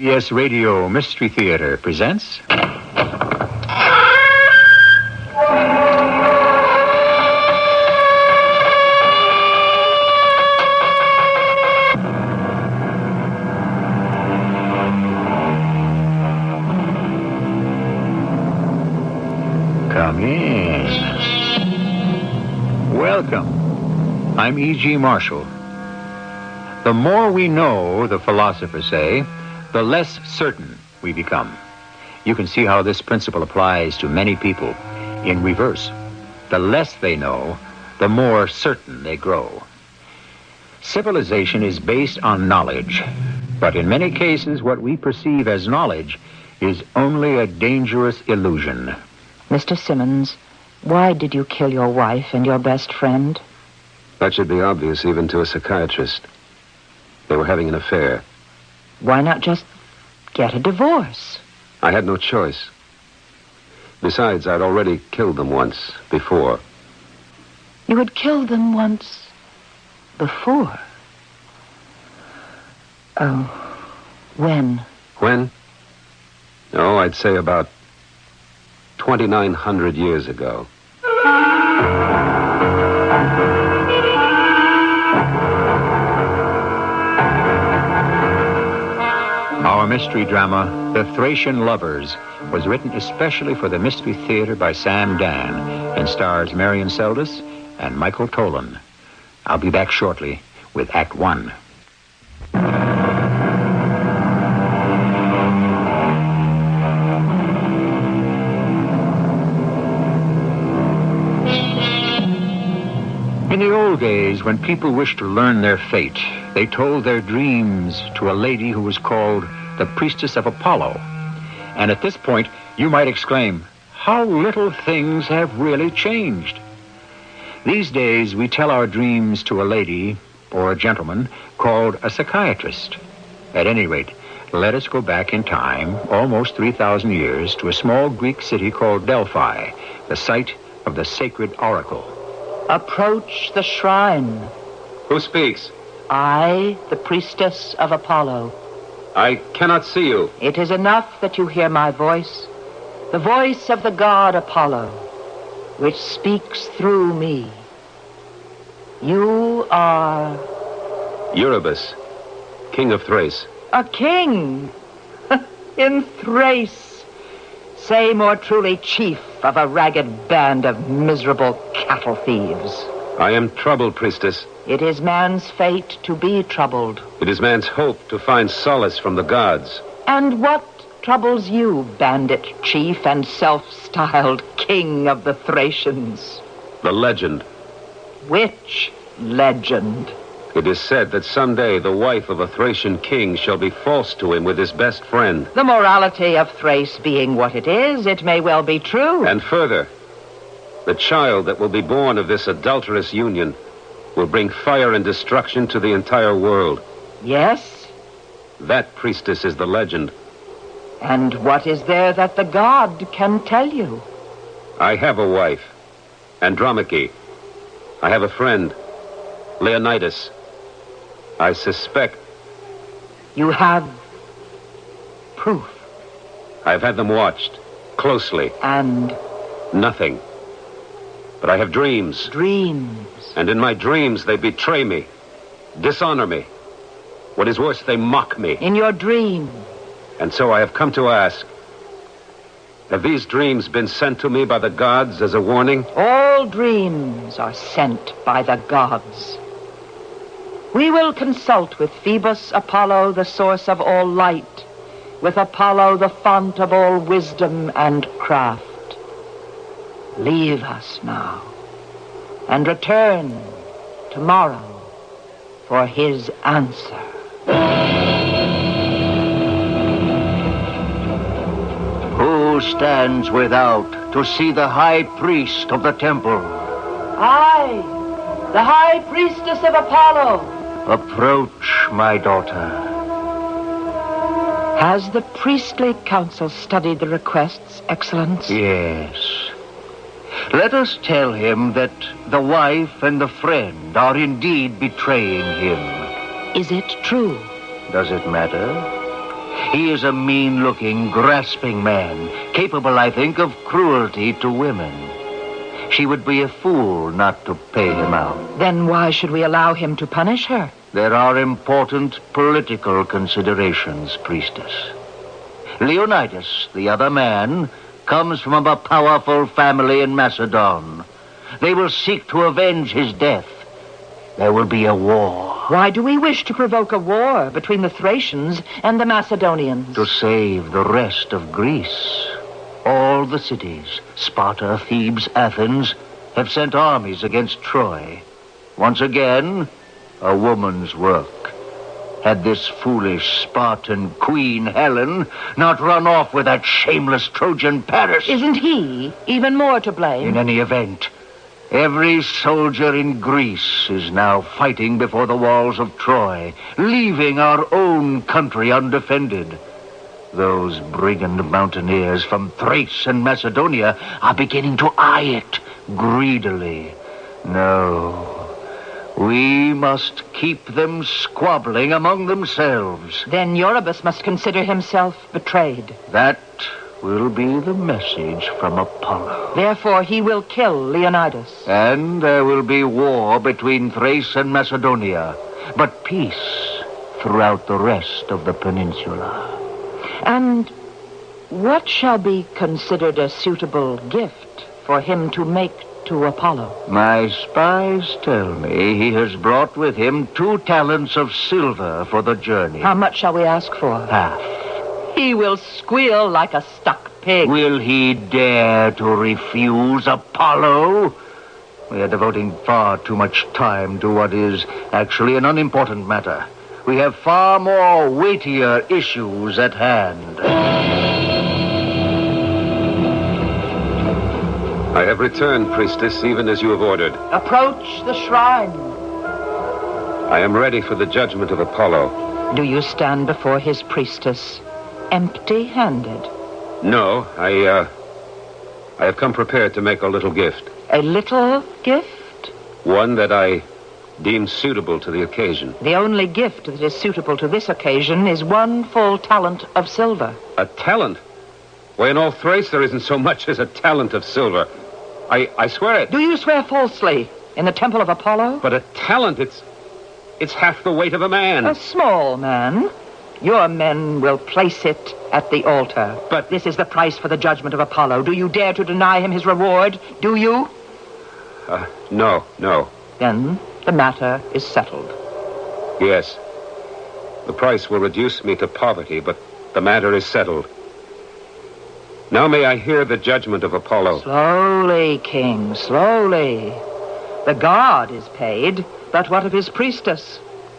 CBS Radio Mystery Theater presents... Come in. Welcome. I'm E.G. Marshall. The more we know, the philosophers say, the less certain we become. You can see how this principle applies to many people in reverse. The less they know, the more certain they grow. Civilization is based on knowledge, but in many cases what we perceive as knowledge is only a dangerous illusion. Mr. Simmons, why did you kill your wife and your best friend? That should be obvious even to a psychiatrist. They were having an affair. Why not just get a divorce? I had no choice. Besides, I'd already killed them once before. You had killed them once before? Oh, when? When? Oh, I'd say about 2,900 years ago. Our mystery drama, The Thracian Lovers, was written especially for the Mystery Theater by Sam Dan and stars Marion Seldes and Michael Tolan. I'll be back shortly with Act One. In the old days, when people wished to learn their fate, they told their dreams to a lady who was called the Priestess of Apollo. And at this point, you might exclaim, how little things have really changed. These days, we tell our dreams to a lady or a gentleman called a psychiatrist. At any rate, let us go back in time, almost 3,000 years, to a small Greek city called Delphi, the site of the sacred oracle. Approach the shrine. Who speaks? I, the priestess of Apollo. I cannot see you. It is enough that you hear my voice, the voice of the god Apollo, which speaks through me. You are... Eurybus, king of Thrace. A king in Thrace. Say more truly, chief of a ragged band of miserable cattle thieves. I am troubled, priestess. It is man's fate to be troubled. It is man's hope to find solace from the gods. And what troubles you, bandit chief and self-styled king of the Thracians? The legend. Which legend? It is said that someday the wife of a Thracian king shall be false to him with his best friend. The morality of Thrace being what it is, it may well be true. And further, the child that will be born of this adulterous union will bring fire and destruction to the entire world. Yes? That, priestess, is the legend. And what is there that the god can tell you? I have a wife, Andromache. I have a friend, Leonidas. I suspect... You have proof. I've had them watched, closely. And? Nothing. But I have dreams. Dreams. And in my dreams, they betray me, dishonor me. What is worse, they mock me. In your dream. And so I have come to ask, have these dreams been sent to me by the gods as a warning? All dreams are sent by the gods. We will consult with Phoebus Apollo, the source of all light, with Apollo, the font of all wisdom and craft. Leave us now, and return tomorrow for his answer. Who stands without to see the high priest of the temple? I, the high priestess of Apollo. Approach, my daughter. Has the priestly council studied the requests, Excellence? Yes. Let us tell him that the wife and the friend are indeed betraying him. Is it true? Does it matter? He is a mean-looking, grasping man, capable, I think, of cruelty to women. She would be a fool not to pay him out. Then why should we allow him to punish her? There are important political considerations, priestess. Leonidas, the other man, comes from a powerful family in Macedon. They will seek to avenge his death. There will be a war. Why do we wish to provoke a war between the Thracians and the Macedonians? To save the rest of Greece. All the cities, Sparta, Thebes, Athens, have sent armies against Troy. Once again, a woman's work. Had this foolish Spartan queen, Helen, not run off with that shameless Trojan Paris... Isn't he even more to blame? In any event, every soldier in Greece is now fighting before the walls of Troy, leaving our own country undefended. Those brigand mountaineers from Thrace and Macedonia are beginning to eye it greedily. No, we must keep them squabbling among themselves. Then Eurybus must consider himself betrayed. That will be the message from Apollo. Therefore he will kill Leonidas. And there will be war between Thrace and Macedonia, but peace throughout the rest of the peninsula. And what shall be considered a suitable gift for him to make to Apollo? My spies tell me he has brought with him 2 talents of silver for the journey. How much shall we ask for? Half. He will squeal like a stuck pig. Will he dare to refuse Apollo? We are devoting far too much time to what is actually an unimportant matter. We have far more weightier issues at hand. I have returned, priestess, even as you have ordered. Approach the shrine. I am ready for the judgment of Apollo. Do you stand before his priestess empty-handed? No, I have come prepared to make a little gift. A little gift? One that I deem suitable to the occasion. The only gift that is suitable to this occasion is 1 full talent of silver. A talent? Why, in all Thrace there isn't so much as a talent of silver. I swear it. Do you swear falsely in the temple of Apollo? But a talent, it's half the weight of a man. A small man. Your men will place it at the altar. But this is the price for the judgment of Apollo. Do you dare to deny him his reward? Do you? No. Then the matter is settled. Yes. The price will reduce me to poverty, but the matter is settled. Now may I hear the judgment of Apollo. Slowly, King, slowly. The god is paid, but what of his priestess?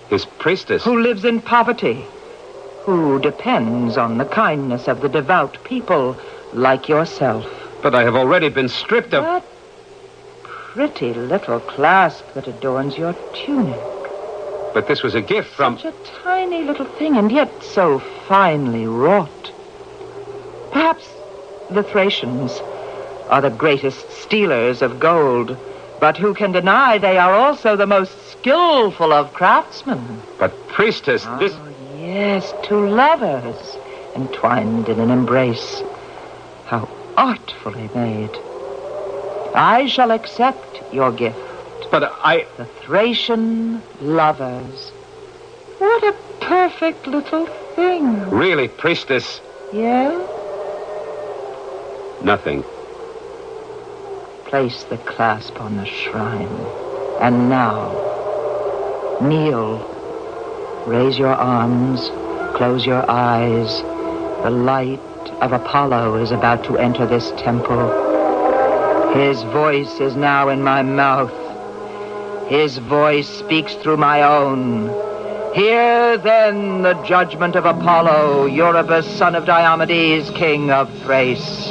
His priestess? Who lives in poverty, who depends on the kindness of the devout people like yourself. But I have already been stripped of... That pretty little clasp that adorns your tunic. But this was a gift from... Such a tiny little thing, and yet so finely wrought. Perhaps the Thracians are the greatest stealers of gold, but who can deny they are also the most skillful of craftsmen? But, priestess, this... Yes, 2 lovers entwined in an embrace. How artfully made. I shall accept your gift. But The Thracian lovers. What a perfect little thing. Really, priestess... Yeah? Nothing. Place the clasp on the shrine. And now, kneel. Raise your arms. Close your eyes. The light of Apollo is about to enter this temple. His voice is now in my mouth. His voice speaks through my own. Hear then the judgment of Apollo, Eurybus, son of Diomedes, king of Thrace.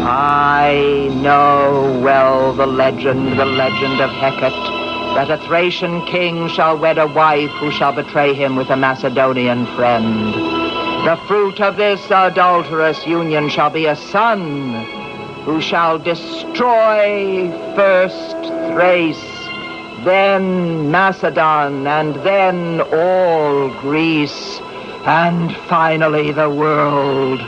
I know well the legend of Hecate, that a Thracian king shall wed a wife who shall betray him with a Macedonian friend. The fruit of this adulterous union shall be a son who shall destroy first Thrace, then Macedon, and then all Greece. And finally the world.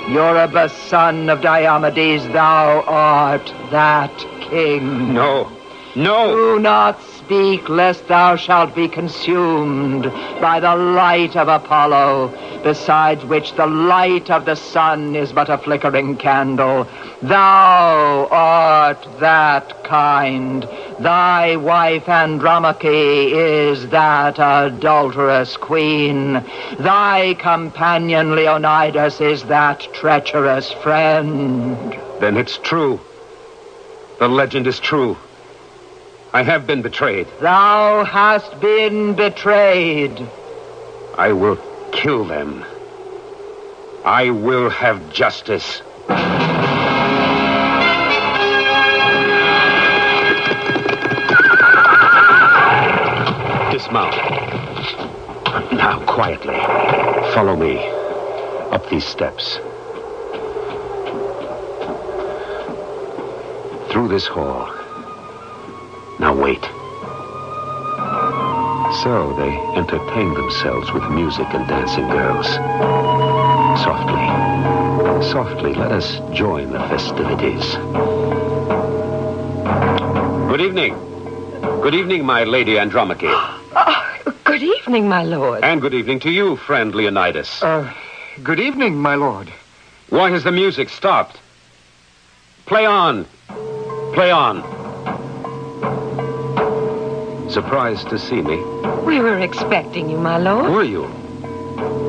Eurybus, son of Diomedes, thou art that king. No. No! Do not speak, lest thou shalt be consumed by the light of Apollo, besides which the light of the sun is but a flickering candle. Thou art that kind. Thy wife Andromache is that adulterous queen. Thy companion Leonidas is that treacherous friend. Then it's true. The legend is true. I have been betrayed. Thou hast been betrayed. I will kill them. I will have justice. Dismount. Now, quietly. Follow me. Up these steps. Through this hall. Now wait. So they entertain themselves with music and dancing girls. Softly. Softly, let us join the festivities. Good evening. Good evening, my lady Andromache. Good evening, my lord. And good evening to you, friend Leonidas. Good evening, my lord. Why has the music stopped? Play on. Play on. Surprised to see me? We were expecting you, my lord. Were you?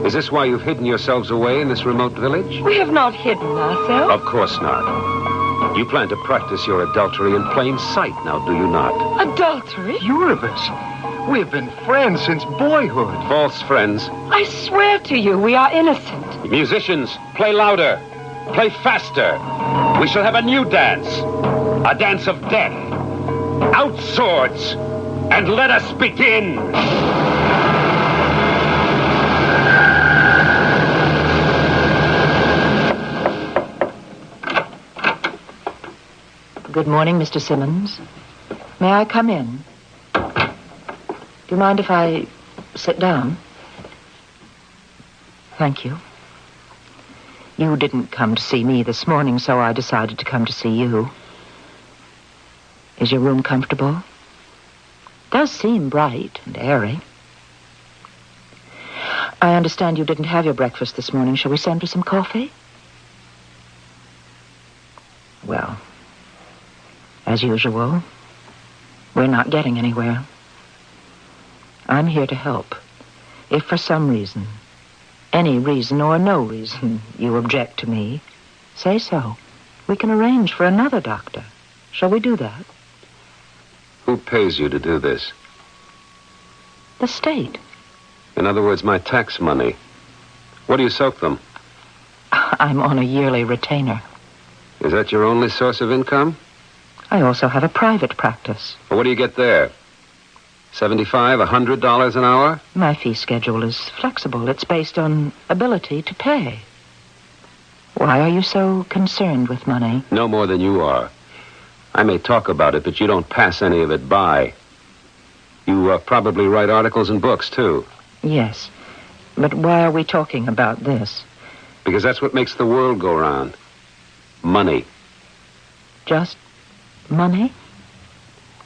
Is this why you've hidden yourselves away in this remote village? We have not hidden ourselves. Of course not. You plan to practice your adultery in plain sight, now do you not? Adultery? Eurybus, we have been friends since boyhood. False friends. I swear to you, we are innocent. Musicians, play louder. Play faster. We shall have a new dance. A dance of death. Out swords. And let us begin! Good morning, Mr. Simmons. May I come in? Do you mind if I sit down? Thank you. You didn't come to see me this morning, so I decided to come to see you. Is your room comfortable? Does seem bright and airy. I understand you didn't have your breakfast this morning. Shall we send for some coffee? Well, as usual, we're not getting anywhere. I'm here to help. If for some reason, any reason or no reason, you object to me, say so. We can arrange for another doctor. Shall we do that? Who pays you to do this? The state. In other words, my tax money. What do you soak them? I'm on a yearly retainer. Is that your only source of income? I also have a private practice. Well, what do you get there? $75, $100 an hour? My fee schedule is flexible. It's based on ability to pay. Why are you so concerned with money? No more than you are. I may talk about it, but you don't pass any of it by. You probably write articles and books, too. Yes. But why are we talking about this? Because that's what makes the world go round. Money. Just money?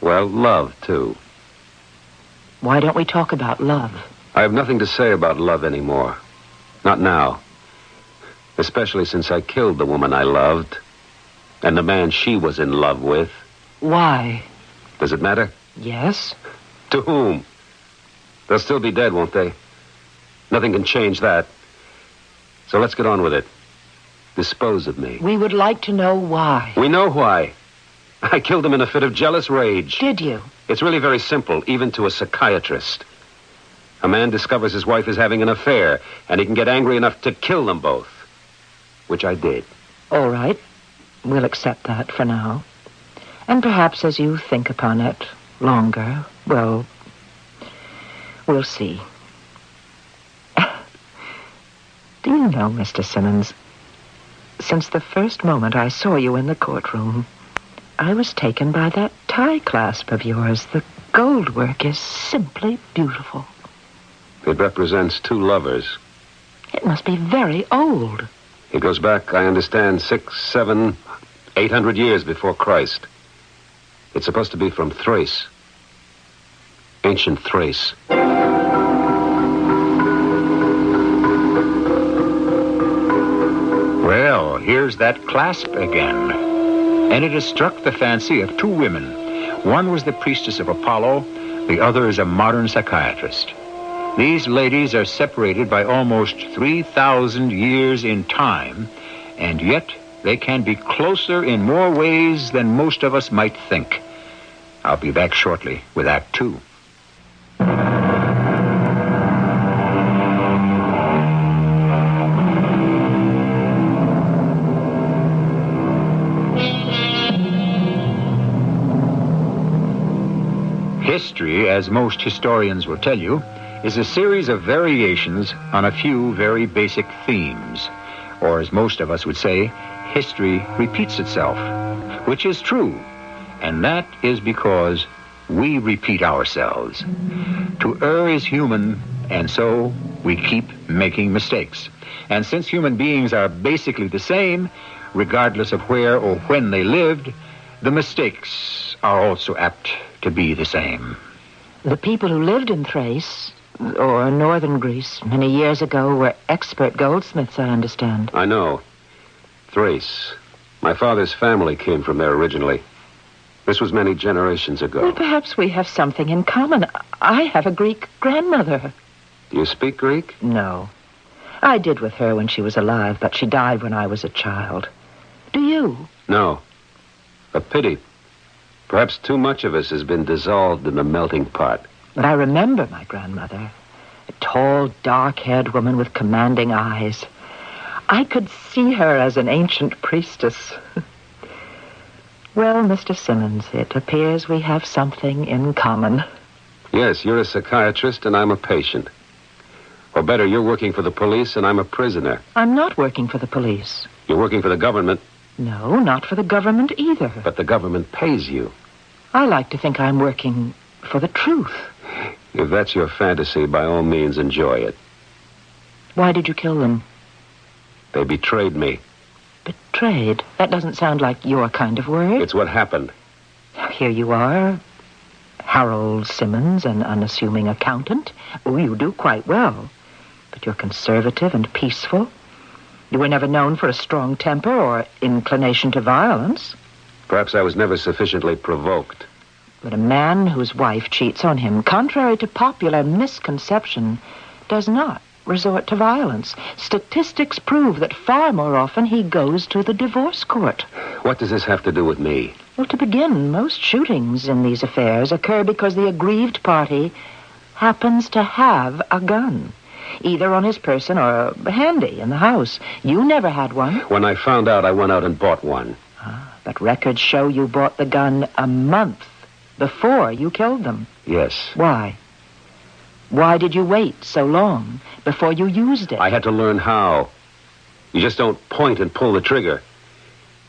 Well, love, too. Why don't we talk about love? I have nothing to say about love anymore. Not now. Especially since I killed the woman I loved. And the man she was in love with. Why? Does it matter? Yes. To whom? They'll still be dead, won't they? Nothing can change that. So let's get on with it. Dispose of me. We would like to know why. We know why. I killed him in a fit of jealous rage. Did you? It's really very simple, even to a psychiatrist. A man discovers his wife is having an affair, and he can get angry enough to kill them both. Which I did. All right. We'll accept that for now. And perhaps as you think upon it longer, well, we'll see. Do you know, Mr. Simmons, since the first moment I saw you in the courtroom, I was taken by that tie clasp of yours. The gold work is simply beautiful. It represents two lovers It must be very old. It goes back, I understand, 600, 700, 800 years before Christ. It's supposed to be from Thrace. Ancient Thrace. Well, here's that clasp again. And it has struck the fancy of two women. One was the priestess of Apollo, the other is a modern psychiatrist. These ladies are separated by almost 3,000 years in time, and yet they can be closer in more ways than most of us might think. I'll be back shortly with Act Two. History, as most historians will tell you, is a series of variations on a few very basic themes. Or as most of us would say, history repeats itself, which is true. And that is because we repeat ourselves. To err is human, and so we keep making mistakes. And since human beings are basically the same, regardless of where or when they lived, the mistakes are also apt to be the same. The people who lived in Thrace, or northern Greece, many years ago were expert goldsmiths, I understand. I know. Thrace. My father's family came from there originally. This was many generations ago. Well, perhaps we have something in common. I have a Greek grandmother. Do you speak Greek? No. I did with her when she was alive, but she died when I was a child. Do you? No. A pity. Perhaps too much of us has been dissolved in the melting pot. But I remember my grandmother. A tall, dark-haired woman with commanding eyes. I could see her as an ancient priestess. Well, Mr. Simmons, it appears we have something in common. Yes, you're a psychiatrist and I'm a patient. Or better, you're working for the police and I'm a prisoner. I'm not working for the police. You're working for the government. No, not for the government either. But the government pays you. I like to think I'm working for the truth. If that's your fantasy, by all means, enjoy it. Why did you kill them? They betrayed me. Betrayed? That doesn't sound like your kind of word. It's what happened. Here you are, Harold Simmons, an unassuming accountant. Oh, you do quite well. But you're conservative and peaceful. You were never known for a strong temper or inclination to violence. Perhaps I was never sufficiently provoked. But a man whose wife cheats on him, contrary to popular misconception, does not resort to violence. Statistics prove that far more often he goes to the divorce court. What does this have to do with me? Well, to begin, most shootings in these affairs occur because the aggrieved party happens to have a gun, either on his person or handy in the house. You never had one. When I found out, I went out and bought one. But records show you bought the gun a month before you killed them. Yes. Why? Why did you wait so long before you used it? I had to learn how. You just don't point and pull the trigger.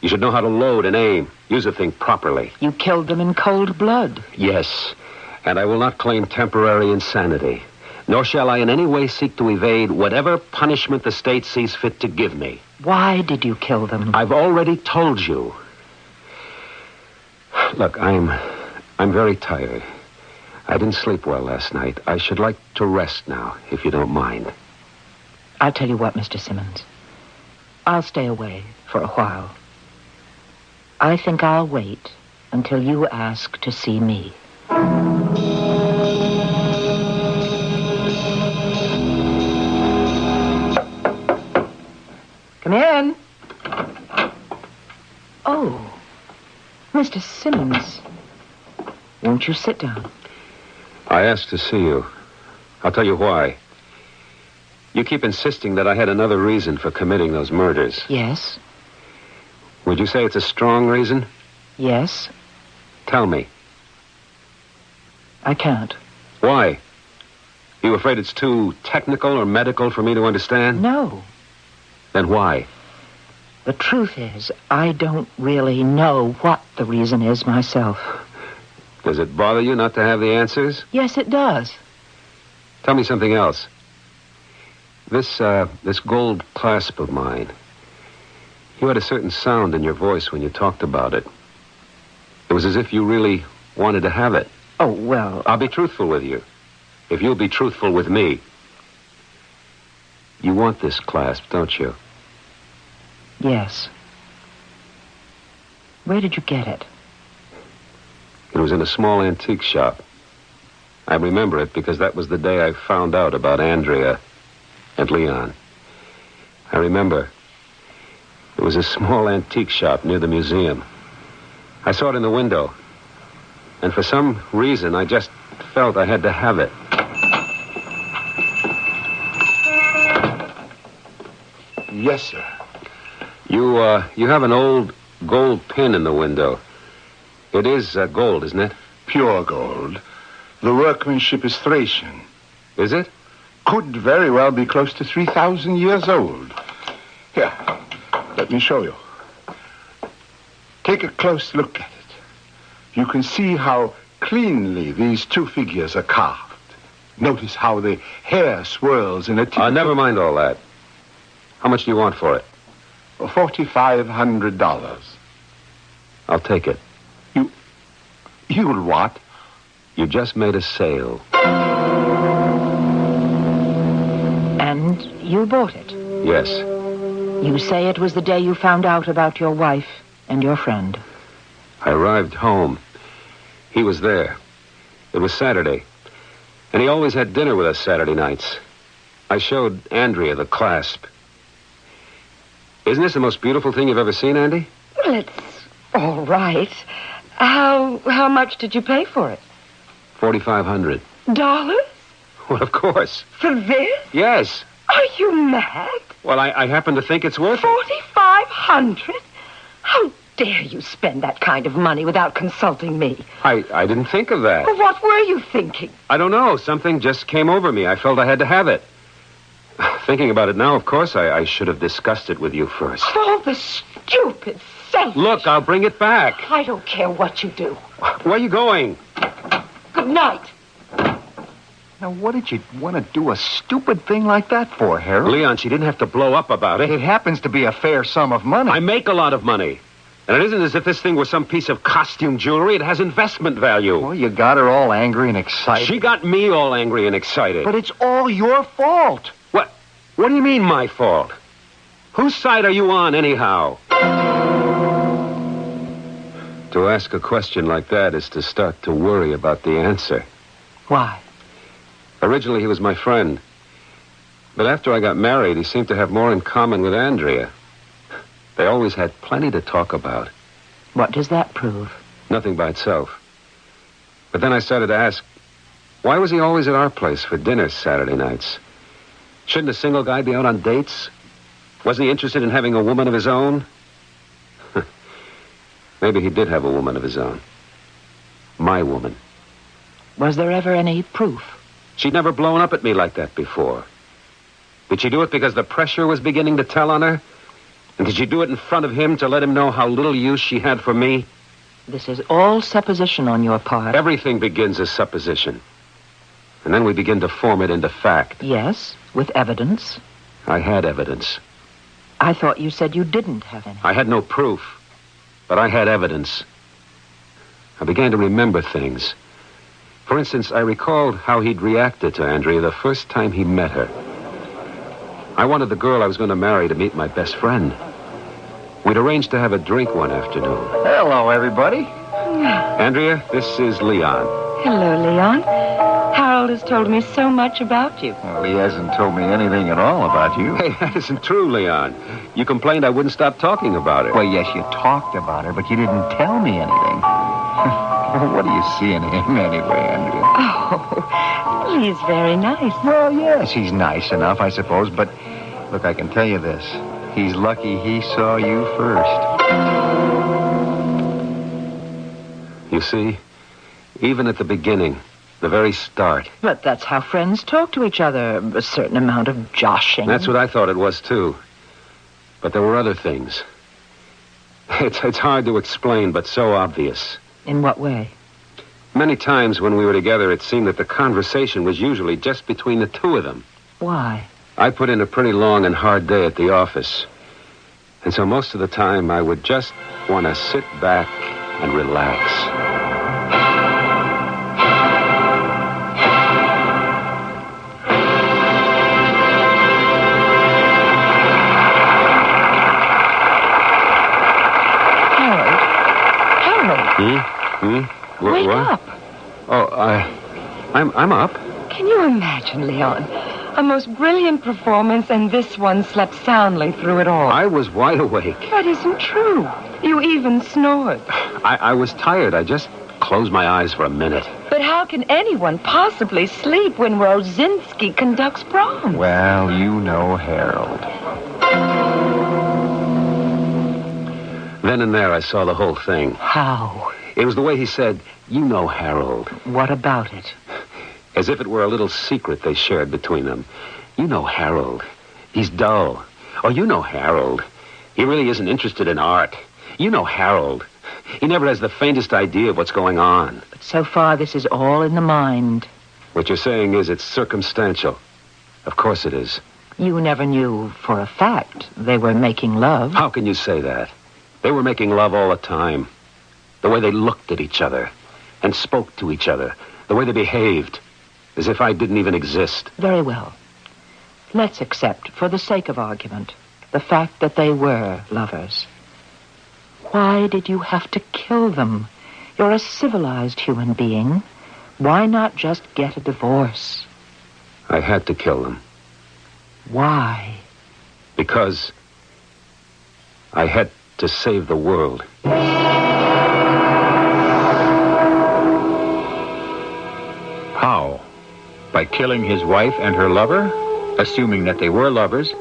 You should know how to load and aim. Use the thing properly. You killed them in cold blood. Yes. And I will not claim temporary insanity. Nor shall I in any way seek to evade whatever punishment the state sees fit to give me. Why did you kill them? I've already told you. Look, I'm very tired. I didn't sleep well last night. I should like to rest now, if you don't mind. I'll tell you what, Mr. Simmons. I'll stay away for a while. I think I'll wait until you ask to see me. Come in. Oh, Mr. Simmons. Won't you sit down? I asked to see you. I'll tell you why. You keep insisting that I had another reason for committing those murders. Yes. Would you say it's a strong reason? Yes. Tell me. I can't. Why? You afraid it's too technical or medical for me to understand? No. Then why? The truth is, I don't really know what the reason is myself. Does it bother you not to have the answers? Yes, it does. Tell me something else. This gold clasp of mine. You had a certain sound in your voice when you talked about it. It was as if you really wanted to have it. Oh, well... I'll be truthful with you. If you'll be truthful with me. You want this clasp, don't you? Yes. Where did you get it? It was in a small antique shop. I remember it because that was the day I found out about Andrea and Leon. I remember. It was a small antique shop near the museum. I saw it in the window. And for some reason, I just felt I had to have it. Yes, sir. You have an old gold pin in the window. It is gold, isn't it? Pure gold. The workmanship is Thracian. Is it? Could very well be close to 3,000 years old. Here, let me show you. Take a close look at it. You can see how cleanly these two figures are carved. Notice how the hair swirls in a typical... Never mind all that. How much do you want for it? $4,500. I'll take it. You'll what? You just made a sale. And you bought it? Yes. You say it was the day you found out about your wife and your friend. I arrived home. He was there. It was Saturday. And he always had dinner with us Saturday nights. I showed Andrea the clasp. Isn't this the most beautiful thing you've ever seen, Andy? Well, it's all right. How much did you pay for it? $4,500. Dollars? Well, of course. For this? Yes. Are you mad? Well, I happen to think it's worth it. $4,500? How dare you spend that kind of money without consulting me? I didn't think of that. Well, what were you thinking? I don't know. Something just came over me. I felt I had to have it. Thinking about it now, of course, I should have discussed it with you first. Oh, the stupid selfish... Look, I'll bring it back. I don't care what you do. Where are you going? Good night. Now, what did you want to do a stupid thing like that for, Harold? Leon, she didn't have to blow up about it. It happens to be a fair sum of money. I make a lot of money. And it isn't as if this thing was some piece of costume jewelry. It has investment value. Well, you got her all angry and excited. She got me all angry and excited. But it's all your fault. What do you mean, my fault? Whose side are you on, anyhow? To ask a question like that is to start to worry about the answer. Why? Originally, he was my friend. But after I got married, he seemed to have more in common with Andrea. They always had plenty to talk about. What does that prove? Nothing by itself. But then I started to ask, why was he always at our place for dinner Saturday nights? Shouldn't a single guy be out on dates? Wasn't he interested in having a woman of his own? Maybe he did have a woman of his own. My woman. Was there ever any proof? She'd never blown up at me like that before. Did she do it because the pressure was beginning to tell on her? And did she do it in front of him to let him know how little use she had for me? This is all supposition on your part. Everything begins as supposition. And then we begin to form it into fact. Yes, with evidence. I had evidence. I thought you said you didn't have any. I had no proof, but I had evidence. I began to remember things. For instance, I recalled how he'd reacted to Andrea the first time he met her. I wanted the girl I was going to marry to meet my best friend. We'd arranged to have a drink one afternoon. Hello, everybody. Andrea, this is Leon. Hello, Leon. Harold has told me so much about you. Well, he hasn't told me anything at all about you. Hey, that isn't true, Leon. You complained I wouldn't stop talking about her. Well, yes, you talked about her, but you didn't tell me anything. What do you see in him anyway, Andrea? Oh, he's very nice. Well, yes, he's nice enough, I suppose, but look, I can tell you this. He's lucky he saw you first. You see, even at the beginning, the very start. But that's how friends talk to each other. A certain amount of joshing. That's what I thought it was, too. But there were other things. It's hard to explain, but so obvious. In what way? Many times when we were together, it seemed that the conversation was usually just between the two of them. Why? I put in a pretty long and hard day at the office. And so most of the time, I would just want to sit back and relax. Wake up. Oh, I'm up. Can you imagine, Leon? A most brilliant performance, and this one slept soundly through it all. I was wide awake. That isn't true. You even snored. I was tired. I just closed my eyes for a minute. But how can anyone possibly sleep when Rosinski conducts prom? Well, you know Harold. Then and there, I saw the whole thing. How? It was the way he said, "You know Harold." What about it? As if it were a little secret they shared between them. "You know Harold. He's dull." Or, "You know Harold. He really isn't interested in art. You know Harold. He never has the faintest idea of what's going on." But so far, this is all in the mind. What you're saying is it's circumstantial. Of course it is. You never knew for a fact they were making love. How can you say that? They were making love all the time. The way they looked at each other and spoke to each other. The way they behaved. As if I didn't even exist. Very well. Let's accept, for the sake of argument, the fact that they were lovers. Why did you have to kill them? You're a civilized human being. Why not just get a divorce? I had to kill them. Why? Because I had to save the world. How? By killing his wife and her lover? Assuming that they were lovers?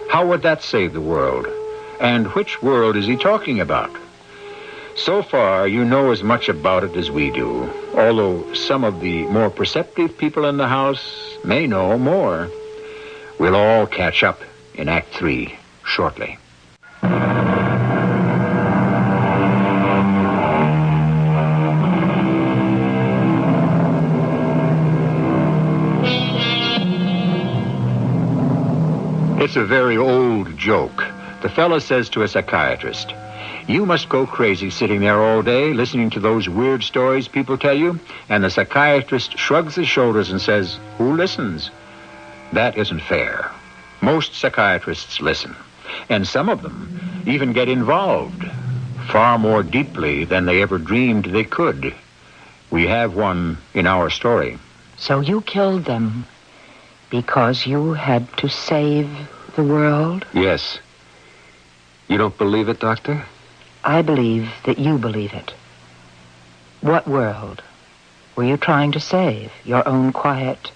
How would that save the world? And which world is he talking about? So far, you know as much about it as we do, although some of the more perceptive people in the house may know more. We'll all catch up in Act 3 shortly. It's a very old joke. The fellow says to a psychiatrist, "You must go crazy sitting there all day listening to those weird stories people tell you." And the psychiatrist shrugs his shoulders and says, "Who listens?" That isn't fair. Most psychiatrists listen, and some of them even get involved, far more deeply than they ever dreamed they could. We have one in our story. So you killed them because you had to save the world? Yes. You don't believe it, Doctor? I believe that you believe it. What world were you trying to save? Your own quiet,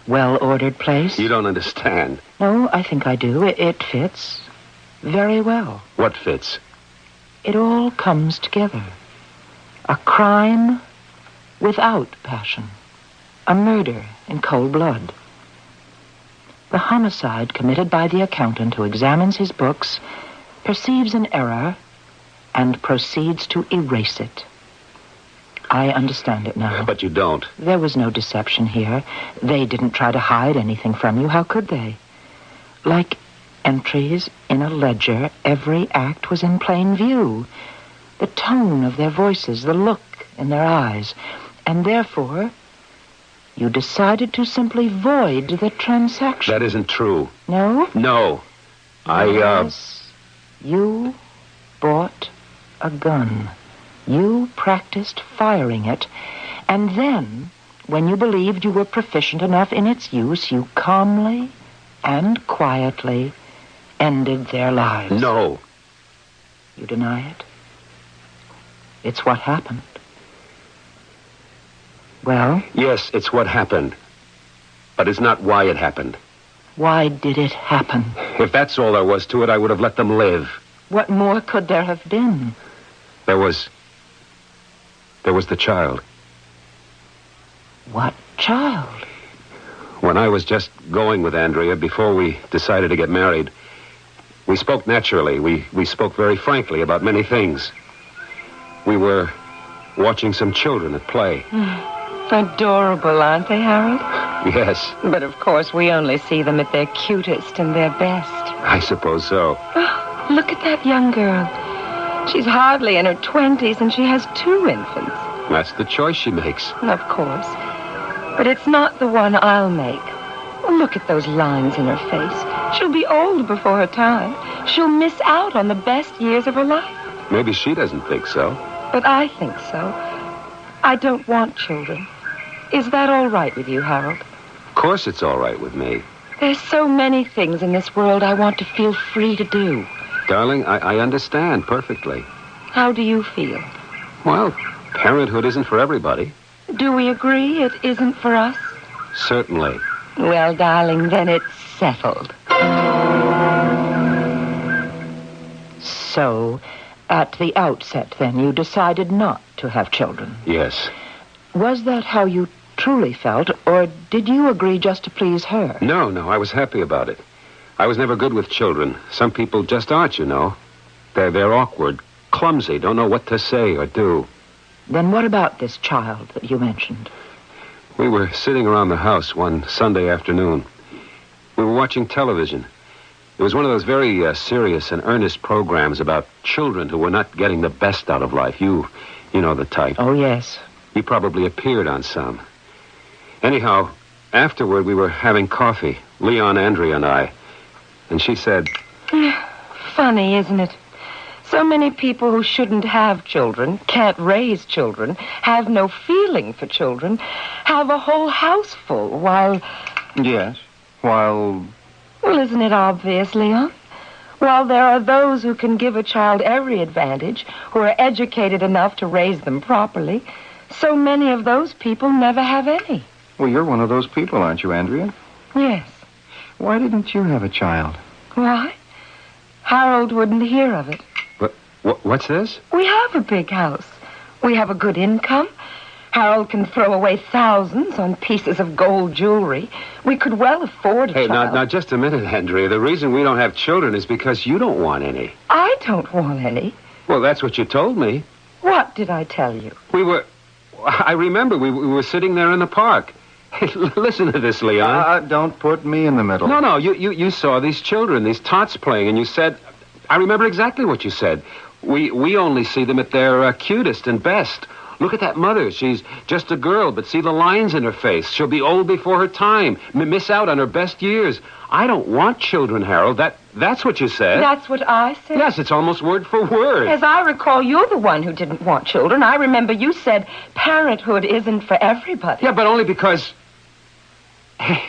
well-ordered place? You don't understand. No, I think I do. It fits very well. What fits? It all comes together. A crime without passion. A murder in cold blood. The homicide committed by the accountant who examines his books, perceives an error, and proceeds to erase it. I understand it now. But you don't. There was no deception here. They didn't try to hide anything from you. How could they? Like entries in a ledger, every act was in plain view. The tone of their voices, the look in their eyes. And therefore, you decided to simply void the transaction. That isn't true. No? No. Yes. You bought a gun. You practiced firing it. And then, when you believed you were proficient enough in its use, you calmly and quietly ended their lives. No. You deny it? It's what happened. Well? Yes, it's what happened. But it's not why it happened. Why did it happen? If that's all there was to it, I would have let them live. What more could there have been? There was the child. What child? When I was just going with Andrea before we decided to get married, we spoke naturally. We spoke very frankly about many things. We were watching some children at play. Adorable, aren't they, Harold? Yes, But of course, we only see them at their cutest and their best. I suppose so. Oh, look at that young girl. She's hardly in her 20s, and she has 2 infants. That's the choice she makes. Of course. But it's not the one I'll make. Well, look at those lines in her face. She'll be old before her time. She'll miss out on the best years of her life. Maybe she doesn't think so. But I think so. I don't want children. Is that all right with you, Harold? Of course it's all right with me. There's so many things in this world I want to feel free to do. Darling, I understand perfectly. How do you feel? Well, parenthood isn't for everybody. Do we agree it isn't for us? Certainly. Well, darling, then it's settled. So, at the outset, then, you decided not to have children. Yes. Was that how you truly felt, or did you agree just to please her? No, I was happy about it. I was never good with children. Some people just aren't, you know. They're awkward, clumsy, don't know what to say or do. Then what about this child that you mentioned? We were sitting around the house one Sunday afternoon. We were watching television. It was one of those very serious and earnest programs about children who were not getting the best out of life. You know the type. Oh, yes. You probably appeared on some. Anyhow, afterward we were having coffee, Leon, Andrea, and I. And she said... Funny, isn't it? So many people who shouldn't have children, can't raise children, have no feeling for children, have a whole house full while... Yes, while... Well, isn't it obvious, Leon? While there are those who can give a child every advantage, who are educated enough to raise them properly, so many of those people never have any. Well, you're one of those people, aren't you, Andrea? Yes. Why didn't you have a child? Why? Harold wouldn't hear of it. What's this? We have a big house. We have a good income. Harold can throw away thousands on pieces of gold jewelry. We could well afford a Hey, child. now, just a minute, Andrea. The reason we don't have children is because you don't want any. I don't want any. Well, that's what you told me. What did I tell you? I remember we were sitting there in the park. Hey, listen to this, Leon. Don't put me in the middle. No, you saw these children, these tots playing, and you said... I remember exactly what you said. We only see them at their cutest and best. Look at that mother. She's just a girl, but see the lines in her face. She'll be old before her time, miss out on her best years. I don't want children, Harold. That's what you said. That's what I said? Yes, it's almost word for word. As I recall, you're the one who didn't want children. I remember you said parenthood isn't for everybody. Yeah, but only because... Hey,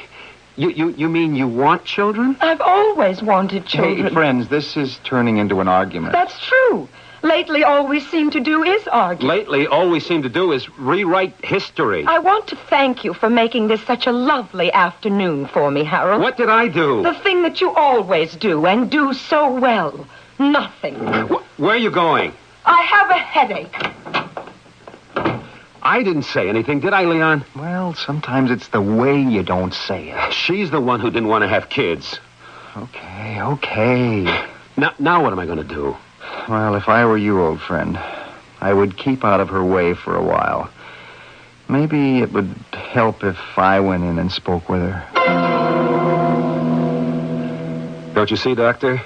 you mean you want children? I've always wanted children. Hey, friends, this is turning into an argument. That's true. Lately, all we seem to do is argue. Lately, all we seem to do is rewrite history. I want to thank you for making this such a lovely afternoon for me, Harold. What did I do? The thing that you always do, and do so well. Nothing. Where are you going? I have a headache. I didn't say anything, did I, Leon? Well, sometimes it's the way you don't say it. She's the one who didn't want to have kids. Okay. Now what am I going to do? Well, if I were you, old friend, I would keep out of her way for a while. Maybe it would help if I went in and spoke with her. Don't you see, Doctor?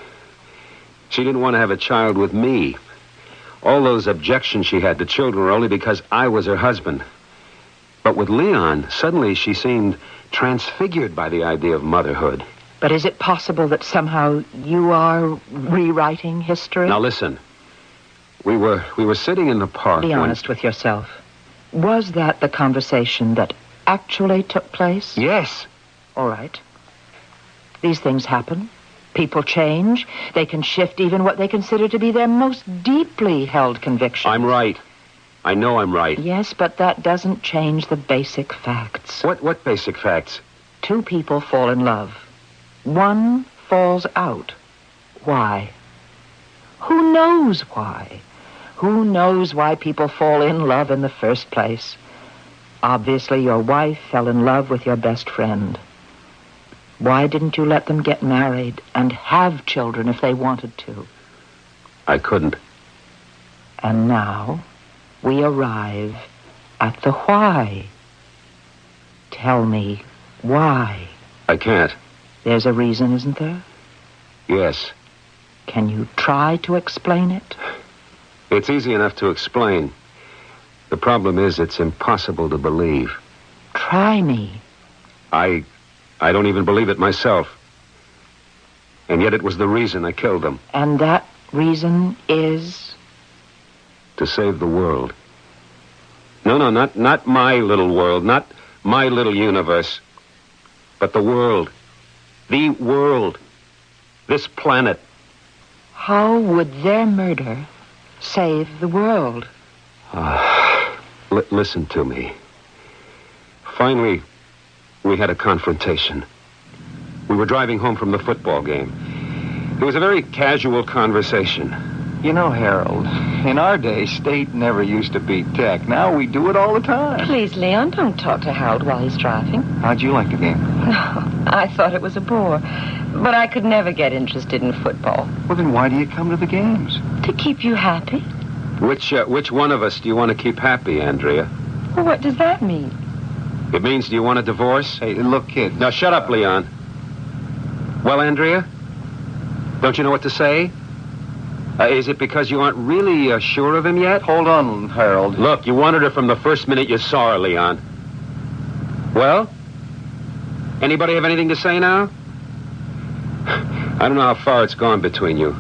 She didn't want to have a child with me. All those objections she had to children were only because I was her husband. But with Leon, suddenly she seemed transfigured by the idea of motherhood. But is it possible that somehow you are rewriting history? Now listen. We were sitting in the park. Be honest with yourself. Was that the conversation that actually took place? Yes. All right. These things happen. People change. They can shift even what they consider to be their most deeply held convictions. I'm right. I know I'm right. Yes, but that doesn't change the basic facts. What basic facts? 2 people fall in love. 1 falls out. Why? Who knows why? Who knows why people fall in love in the first place? Obviously, your wife fell in love with your best friend. Why didn't you let them get married and have children if they wanted to? I couldn't. And now we arrive at the why. Tell me, Why? I can't. There's a reason, isn't there? Yes. Can you try to explain it? It's easy enough to explain. The problem is it's impossible to believe. Try me. I don't even believe it myself. And yet it was the reason I killed them. And that reason is? To save the world. No, not my little world, not my little universe, but the world. The world. This planet. How would their murder save the world? Listen to me. Finally, we had a confrontation. We were driving home from the football game. It was a very casual conversation. You know, Harold, in our day, state never used to beat tech. Now we do it all the time. Please, Leon, don't talk to Harold while he's driving. How'd you like the game? I thought it was a bore. But I could never get interested in football. Well, then why do you come to the games? To keep you happy. Which one of us do you want to keep happy, Andrea? Well, what does that mean? It means do you want a divorce? Hey, look, kid. Now, shut up, Leon. Well, Andrea? Don't you know what to say? Is it because you aren't really sure of him yet? Hold on, Harold. Look, you wanted her from the first minute you saw her, Leon. Well? Anybody have anything to say now? I don't know how far it's gone between you.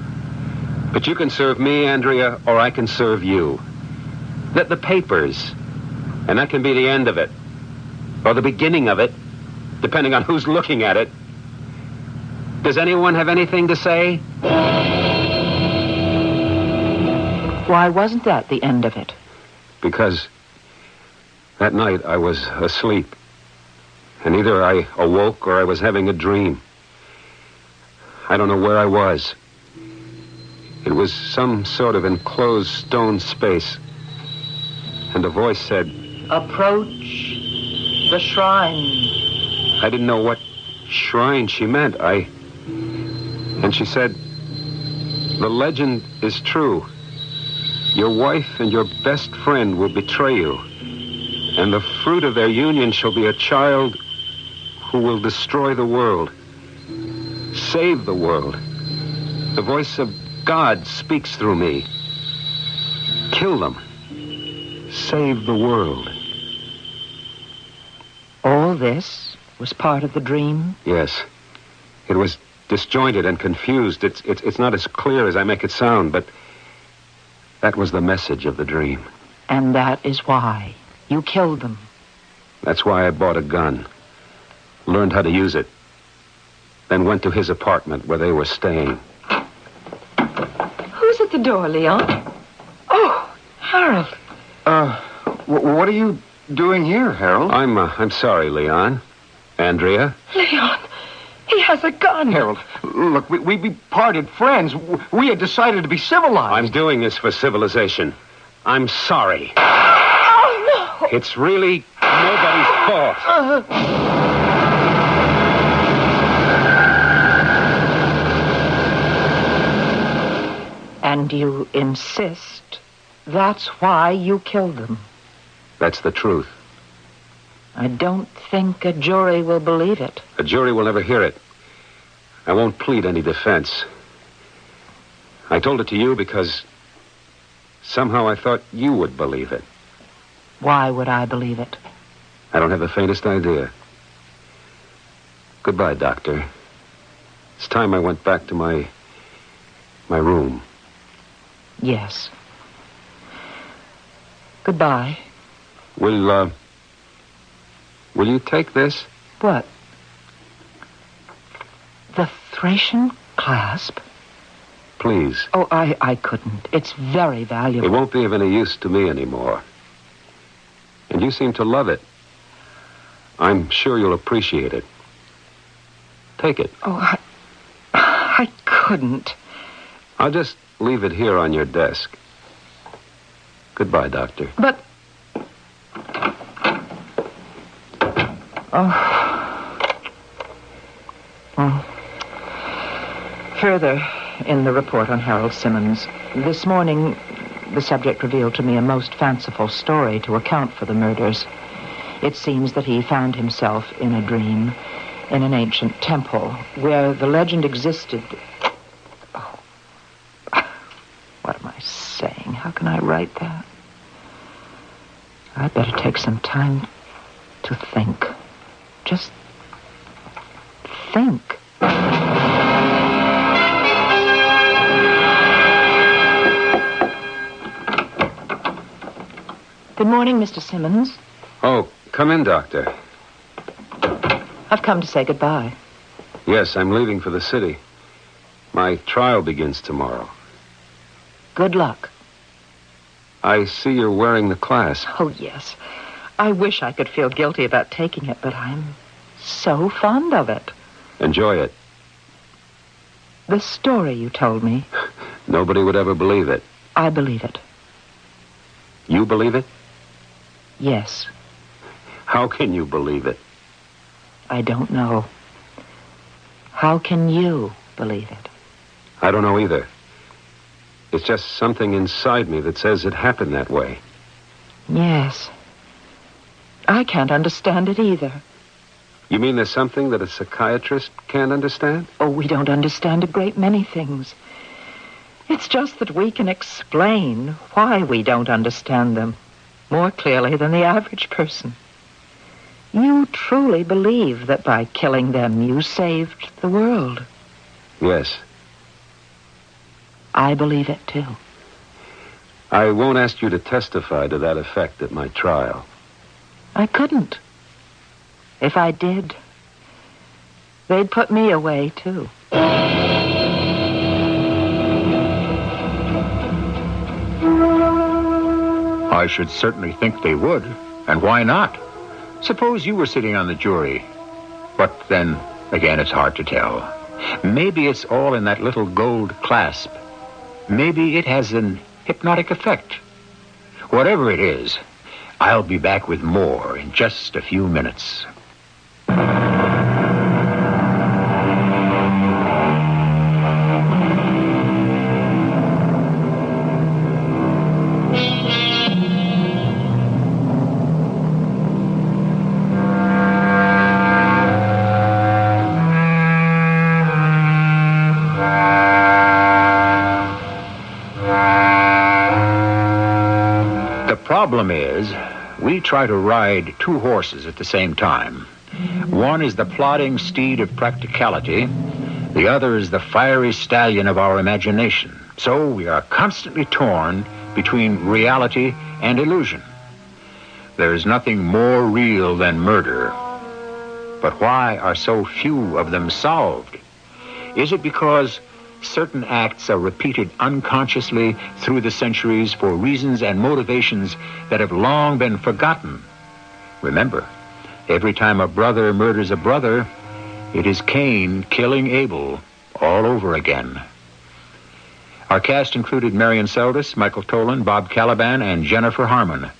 But you can serve me, Andrea, or I can serve you. The papers. And that can be the end of it. Or the beginning of it, depending on who's looking at it. Does anyone have anything to say? Why wasn't that the end of it? Because that night I was asleep. And either I awoke or I was having a dream. I don't know where I was. It was some sort of enclosed stone space. And a voice said, Approach the shrine. I didn't know what shrine she meant. And she said, the legend is true. Your wife and your best friend will betray you. And the fruit of their union shall be a child who will destroy the world. Save the world. The voice of God speaks through me. Kill them. Save the world. All this was part of the dream? Yes. It was disjointed and confused. It's not as clear as I make it sound, but that was the message of the dream. And that is why you killed them. That's why I bought a gun. Learned how to use it. Then went to his apartment where they were staying. Who's at the door, Leon? Oh, Harold. What are you doing here, Harold? I'm sorry, Leon. Andrea? Leon, he has a gun. Harold, look, we parted friends. We had decided to be civilized. I'm doing this for civilization. I'm sorry. Oh, no. It's really nobody's fault. And you insist that's why you killed them? That's the truth. I don't think a jury will believe it. A jury will never hear it. I won't plead any defense. I told it to you because somehow I thought you would believe it. Why would I believe it? I don't have the faintest idea. Goodbye, Doctor. It's time I went back to my room. Yes. Goodbye. Will you take this? What? The Thracian clasp? Please. Oh, I couldn't. It's very valuable. It won't be of any use to me anymore. And you seem to love it. I'm sure you'll appreciate it. Take it. Oh, I couldn't. I'll just leave it here on your desk. Goodbye, Doctor. But... Further, in the report on Harold Simmons, this morning, the subject revealed to me a most fanciful story to account for the murders. It seems that he found himself in a dream in an ancient temple where the legend existed. Oh. What am I saying? How can I write that? I'd better take some time to think. Just think. Good morning, Mr. Simmons. Oh, come in, Doctor. I've come to say goodbye. Yes, I'm leaving for the city. My trial begins tomorrow. Good luck. I see you're wearing the class. Oh, yes. I wish I could feel guilty about taking it, but I'm so fond of it. Enjoy it. The story you told me. Nobody would ever believe it. I believe it. You believe it? Yes. How can you believe it? I don't know. How can you believe it? I don't know either. It's just something inside me that says it happened that way. Yes. I can't understand it either. You mean there's something that a psychiatrist can't understand? Oh, we don't understand a great many things. It's just that we can explain why we don't understand them more clearly than the average person. You truly believe that by killing them, you saved the world. Yes. I believe it, too. I won't ask you to testify to that effect at my trial. I couldn't. If I did, they'd put me away, too. I should certainly think they would. And why not? Suppose you were sitting on the jury. But then, again, it's hard to tell. Maybe it's all in that little gold clasp. Maybe it has an hypnotic effect. Whatever it is, I'll be back with more in just a few minutes. The problem is, we try to ride two horses at the same time. One is the plodding steed of practicality. The other is the fiery stallion of our imagination. So we are constantly torn between reality and illusion. There is nothing more real than murder. But why are so few of them solved? Is it because certain acts are repeated unconsciously through the centuries for reasons and motivations that have long been forgotten? Remember, every time a brother murders a brother, it is Cain killing Abel all over again. Our cast included Marion Seldes, Michael Tolan, Bob Caliban, and Jennifer Harmon.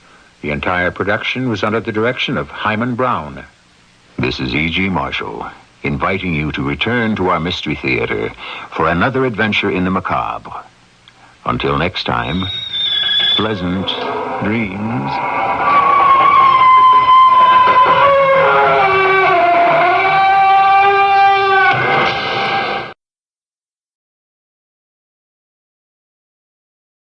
The entire production was under the direction of Hyman Brown. This is E.G. Marshall, inviting you to return to our Mystery Theater for another adventure in the macabre. Until next time, pleasant dreams.